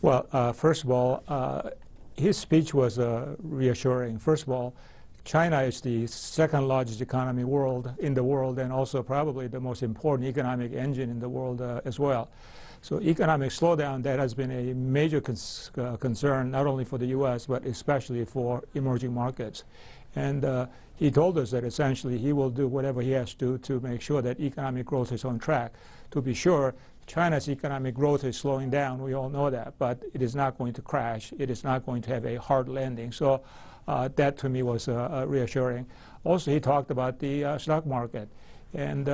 Well, first of all, his speech was reassuring. First of all, China is the second largest economy in the world, and also probably the most important economic engine in the world as well. So economic slowdown, that has been a major concern, not only for the U.S., but especially for emerging markets. And he told us that essentially he will do whatever he has to make sure that economic growth is on track. To be sure, China's economic growth is slowing down. We all know that, but it is not going to crash. It is not going to have a hard landing. So that to me was reassuring. Also, he talked about the stock market. And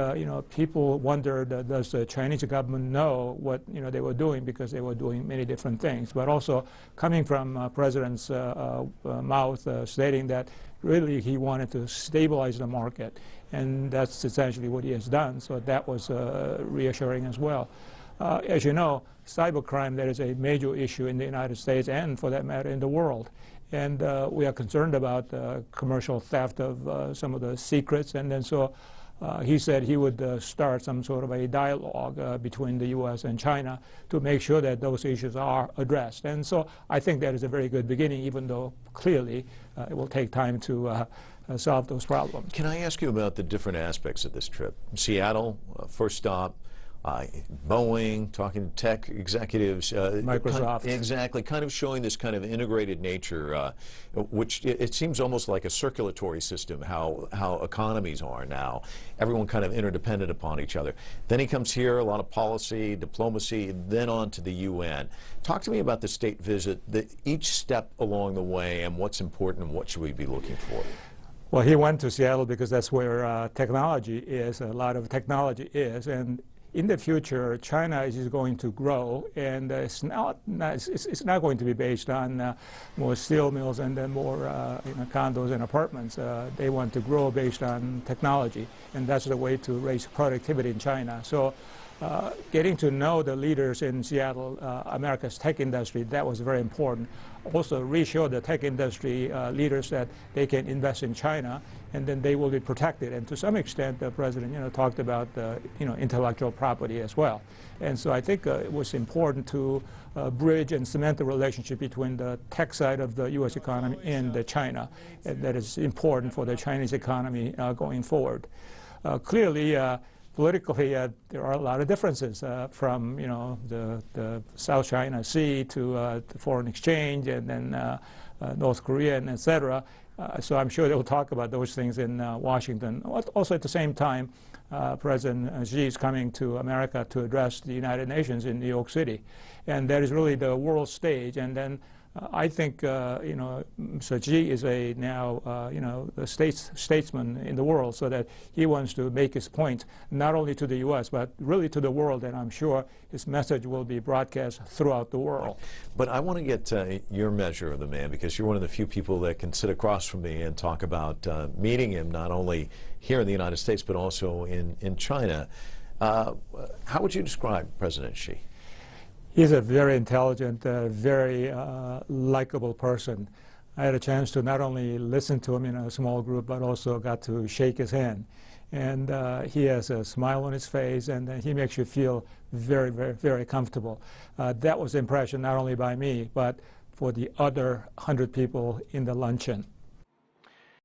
people wondered, does the Chinese government know what they were doing, because they were doing many different things. But also coming from President's mouth, stating that really he wanted to stabilize the market, and that's essentially what he has done. So that was reassuring as well. As you know, cybercrime, that is a major issue in the United States and, for that matter, in the world. And we are concerned about commercial theft of some of the secrets, and then so he said he would start some sort of a dialogue between the U.S. and China to make sure that those issues are addressed. And so I think that is a very good beginning, even though clearly it will take time to solve those problems. Can I ask you about the different aspects of this trip? Seattle, first stop, Boeing, talking to tech executives. Microsoft. Exactly, kind of showing this kind of integrated nature, which it seems almost like a circulatory system, how economies are now. Everyone kind of interdependent upon each other. Then he comes here, a lot of policy, diplomacy, then on to the UN. Talk to me about the state visit, each step along the way, and what's important and what should we be looking for? Well, he went to Seattle because that's where technology is, a lot of technology is. And in the future, China is going to grow, and it's not going to be based on more steel mills and then more condos and apartments. They want to grow based on technology, and that's the way to raise productivity in China. So getting to know the leaders in Seattle, America's tech industry, that was very important. Also reassure the tech industry leaders that they can invest in China, and then they will be protected. And to some extent, the president talked about intellectual property as well. And so I think it was important to bridge and cement the relationship between the tech side of the U.S. economy and China. And that is important for the Chinese economy going forward. Clearly, politically, there are a lot of differences from the South China Sea to the foreign exchange, and then North Korea, and et cetera. So I'm sure they will talk about those things in Washington. Also, at the same time, President Xi is coming to America to address the United Nations in New York City, and that is really the world stage. And then I think Mr. Xi is now a statesman in the world, so that he wants to make his point not only to the U.S. but really to the world, and I'm sure his message will be broadcast throughout the world. But I want to get your measure of the man, because you're one of the few people that can sit across from me and talk about meeting him not only here in the United States but also in China. How would you describe President Xi? He's a very intelligent, very likable person. I had a chance to not only listen to him in a small group, but also got to shake his hand. And he has a smile on his face, and he makes you feel very, very, very comfortable. That was the impression not only by me, but for the other 100 people in the luncheon.